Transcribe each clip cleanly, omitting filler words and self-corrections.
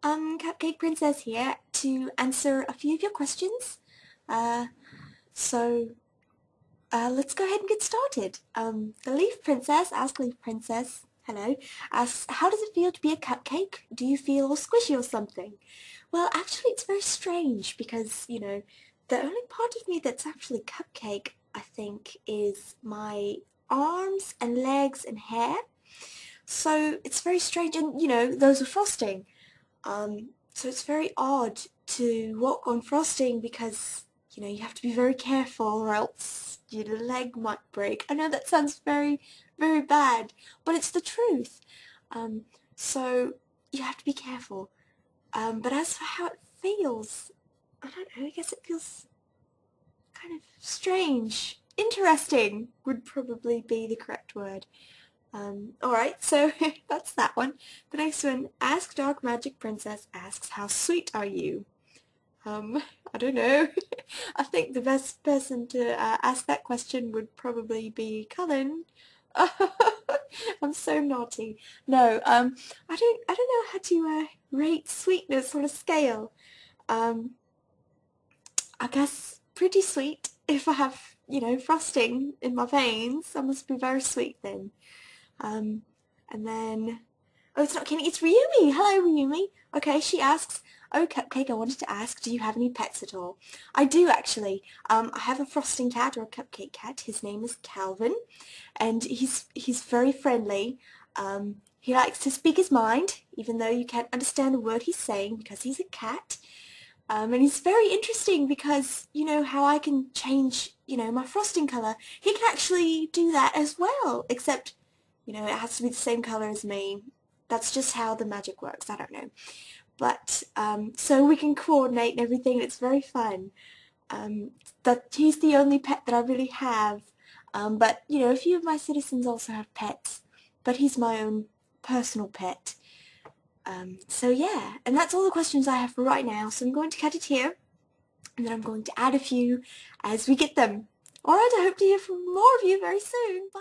Cupcake Princess here to answer a few of your questions. Uh, so, let's go ahead and get started. The Leaf Princess, Ask Leaf Princess, hello, asks, how does it feel to be a cupcake? Do you feel all squishy or something? Well, actually, it's very strange because, the only part of me that's actually cupcake, I think, is my arms and legs and hair. So, it's very strange, and, those are frosting. So it's very odd to walk on frosting because, you have to be very careful or else your leg might break. I know that sounds very, very bad, but it's the truth. So you have to be careful. But as for how it feels, I don't know, I guess it feels kind of strange. Interesting would probably be the correct word. Alright, so that's that one. The next one, Ask Dark Magic Princess asks, how sweet are you? I don't know. I think the best person to ask that question would probably be Cullen. I'm so naughty. No, I don't know how to rate sweetness on a scale. I guess pretty sweet. If I have, frosting in my veins, I must be very sweet then. And then, oh, it's not Kenny, it's Ryumi. Hello, Ryumi. Okay, she asks, oh, Cupcake, I wanted to ask, do you have any pets at all? I do, actually. I have a frosting cat, or a cupcake cat. His name is Calvin, and he's very friendly. He likes to speak his mind, even though you can't understand a word he's saying, because he's a cat. And he's very interesting because, how I can change, my frosting colour. He can actually do that as well, except it has to be the same colour as me. That's just how the magic works. I don't know. But, so we can coordinate and everything. It's very fun. That he's the only pet that I really have. But, a few of my citizens also have pets. But he's my own personal pet. So yeah. And that's all the questions I have for right now. So I'm going to cut it here. And then I'm going to add a few as we get them. Alright, I hope to hear from more of you very soon. Bye!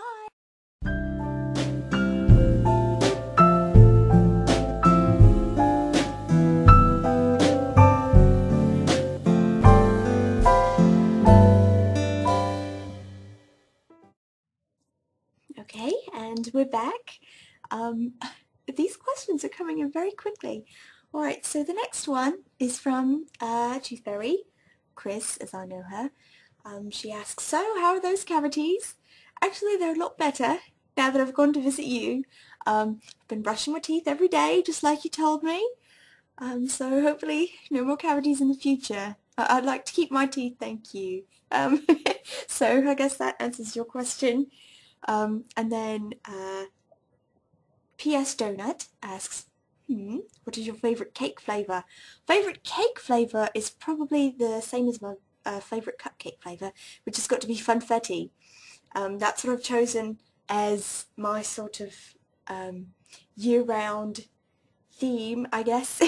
Okay, and we're back. These questions are coming in very quickly. Alright, so the next one is from Toothberry, Chris, as I know her. She asks, so how are those cavities? Actually, they're a lot better now that I've gone to visit you. I've been brushing my teeth every day, just like you told me. So hopefully no more cavities in the future. I'd like to keep my teeth, thank you. So I guess that answers your question. And then PS Donut asks, what is your favourite cake flavour? Favourite cake flavour is probably the same as my favourite cupcake flavour, which has got to be Funfetti. That's what I've chosen as my sort of year-round theme, I guess,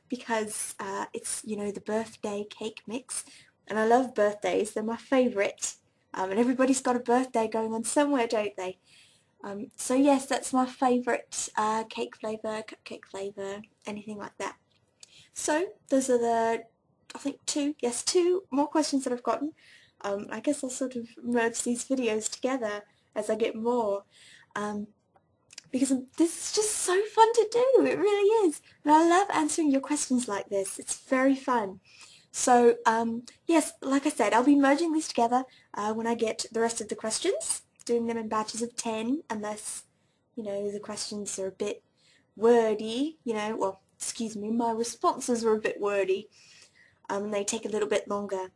because it's, the birthday cake mix, and I love birthdays, they're my favourite. And everybody's got a birthday going on somewhere, don't they? So yes, that's my favourite cake flavour, cupcake flavour, anything like that. So those are the, I think two more questions that I've gotten. I guess I'll sort of merge these videos together as I get more. Because this is just so fun to do, it really is. And I love answering your questions like this, it's very fun. So, yes, like I said, I'll be merging these together when I get the rest of the questions, doing them in batches of 10, unless, the questions are a bit wordy, well, excuse me, my responses are a bit wordy, and they take a little bit longer.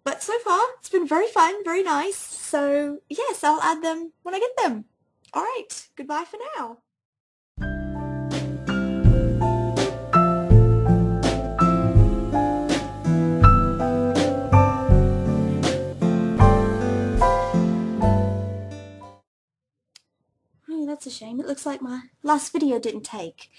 But so far, it's been very fun, very nice, so yes, I'll add them when I get them. Alright, goodbye for now. Oh, that's a shame. It looks like my last video didn't take.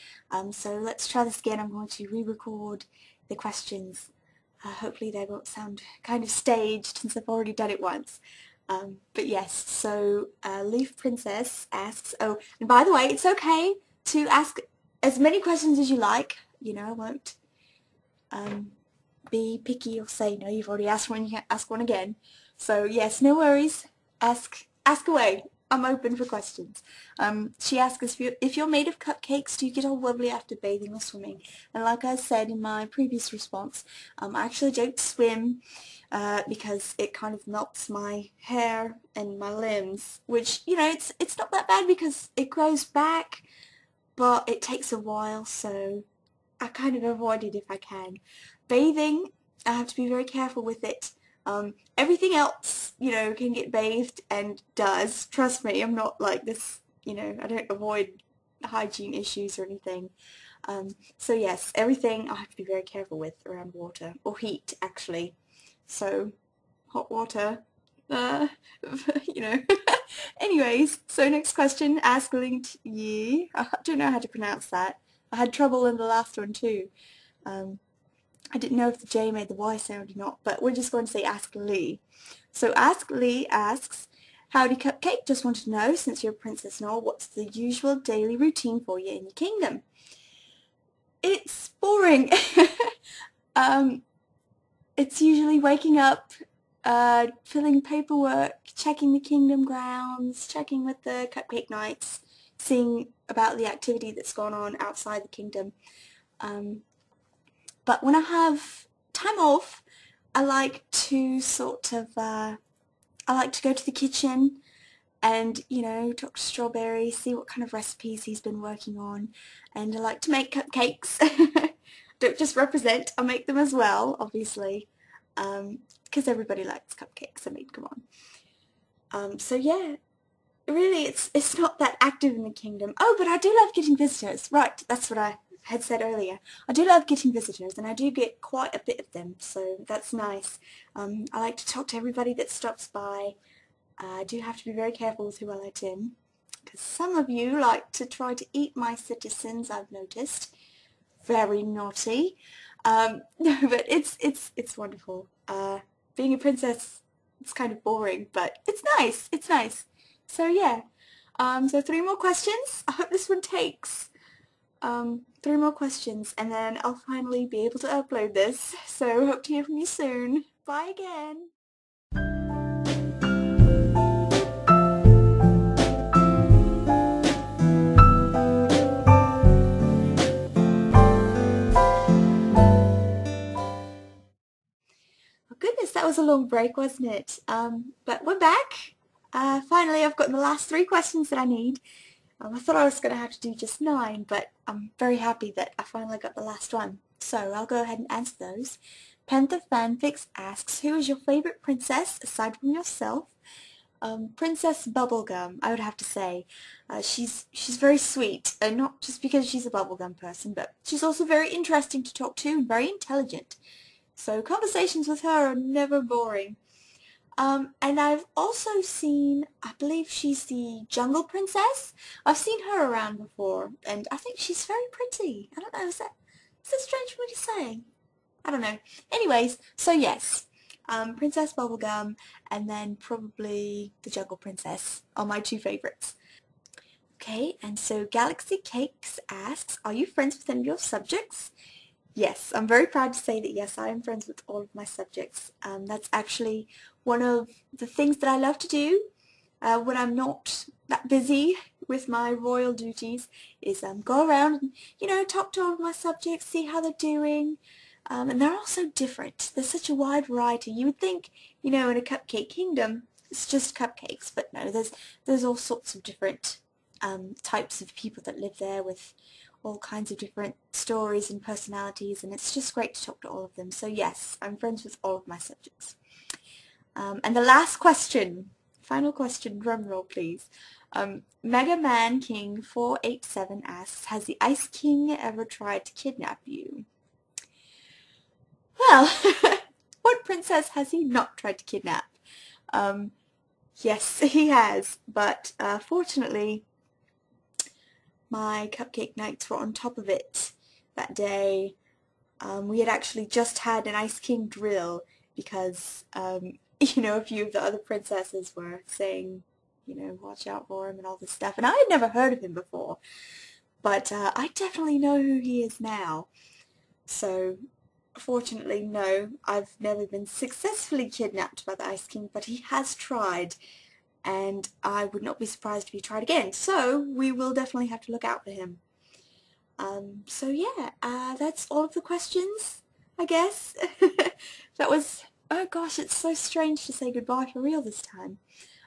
So let's try this again. I'm going to re-record the questions. Hopefully they won't sound kind of staged since I've already done it once. But yes, so Leaf Princess asks, oh, and by the way, it's okay to ask as many questions as you like. you know, I won't be picky or say, no, you've already asked one, you can't ask one again. So yes, no worries, ask away. I'm open for questions. She asks if you're made of cupcakes, do you get all wobbly after bathing or swimming? And like I said in my previous response, I actually don't swim because it kind of melts my hair and my limbs, which, you know, it's not that bad because it grows back, but it takes a while, so I kind of avoid it if I can. Bathing, I have to be very careful with it. Everything else, you know, can get bathed and does. Trust me, I'm not like this, you know, I don't avoid hygiene issues or anything. So yes, everything I have to be very careful with around water, or heat actually. So, hot water, you know. Anyways, so next question, Askling Yi. I don't know how to pronounce that. I had trouble in the last one too. I didn't know if the J made the Y sound or not, but we're just going to say Ask Lee. So Ask Lee asks, howdy Cupcake, just want to know, since you're Princess Noel, what's the usual daily routine for you in your kingdom? It's boring. It's usually waking up, filling paperwork, checking the kingdom grounds, checking with the Cupcake Knights, seeing about the activity that's gone on outside the kingdom. But when I have time off, I like to I like to go to the kitchen and, you know, talk to Strawberry, see what kind of recipes he's been working on, and I like to make cupcakes. Don't just represent, I make them as well, obviously, because everybody likes cupcakes, I mean, come on. So yeah, really, it's not that active in the kingdom. Oh, but I do love getting visitors. Right, that's what I had said earlier. I do love getting visitors, and I do get quite a bit of them, so that's nice. I like to talk to everybody that stops by. I do have to be very careful with who I let in, because some of you like to try to eat my citizens, I've noticed. Very naughty. No, but it's wonderful. Being a princess, it's kind of boring, but it's nice. It's nice. So yeah. So 3 more questions. I hope this one takes 3 more questions, and then I'll finally be able to upload this. So hope to hear from you soon. Bye again. Oh goodness, that was a long break, wasn't it? But we're back. Finally, I've gotten the last 3 questions that I need. I thought I was going to have to do just 9, but I'm very happy that I finally got the last one. So I'll go ahead and answer those. Panther Fanfics asks, who is your favorite princess aside from yourself? Princess Bubblegum, I would have to say. She's very sweet, and not just because she's a bubblegum person, but she's also very interesting to talk to and very intelligent. So conversations with her are never boring. And I've also seen, I believe she's the Jungle Princess. I've seen her around before, and I think she's very pretty. I don't know, is that strange for me to say? I don't know. Anyways, so yes, Princess Bubblegum, and then probably the Jungle Princess are my 2 favorites. Okay, and so Galaxy Cakes asks, are you friends with any of your subjects? Yes, I'm very proud to say that yes, I am friends with all of my subjects. That's actually one of the things that I love to do when I'm not that busy with my royal duties, is go around and, you know, talk to all of my subjects, see how they're doing. And they're all so different. There's such a wide variety. You would think, you know, in a cupcake kingdom, it's just cupcakes, but no, there's all sorts of different types of people that live there with all kinds of different stories and personalities, and it's just great to talk to all of them. So yes, I'm friends with all of my subjects. And the last question, final question, drum roll please. Mega Man King 487 asks, has the Ice King ever tried to kidnap you? Well, what princess has he not tried to kidnap? Yes, he has, but fortunately my Cupcake Knights were on top of it that day. We had actually just had an Ice King drill because, you know, a few of the other princesses were saying, you know, watch out for him and all this stuff, and I had never heard of him before, but I definitely know who he is now. So fortunately, no, I've never been successfully kidnapped by the Ice King, but he has tried, and I would not be surprised if he tried again. So we will definitely have to look out for him. So yeah, that's all of the questions, I guess. That was, oh gosh, it's so strange to say goodbye for real this time.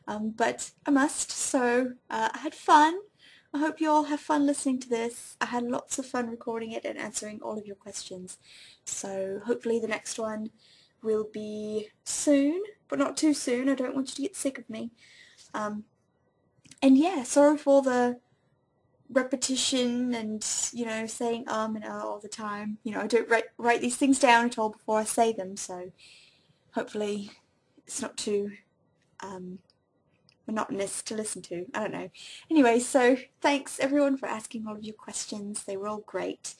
But I must, so I had fun. I hope you all have fun listening to this. I had lots of fun recording it and answering all of your questions. So hopefully the next one will be soon, but not too soon. I don't want you to get sick of me. And yeah, sorry for the repetition and, you know, saying and all the time. You know, I don't write these things down at all before I say them, so hopefully it's not too monotonous to listen to. I don't know. Anyway, so thanks everyone for asking all of your questions. They were all great.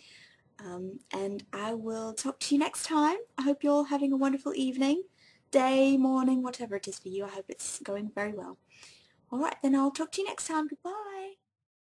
And I will talk to you next time. I hope you're all having a wonderful evening, day, morning, whatever it is for you. I hope it's going very well. Alright, then I'll talk to you next time. Goodbye.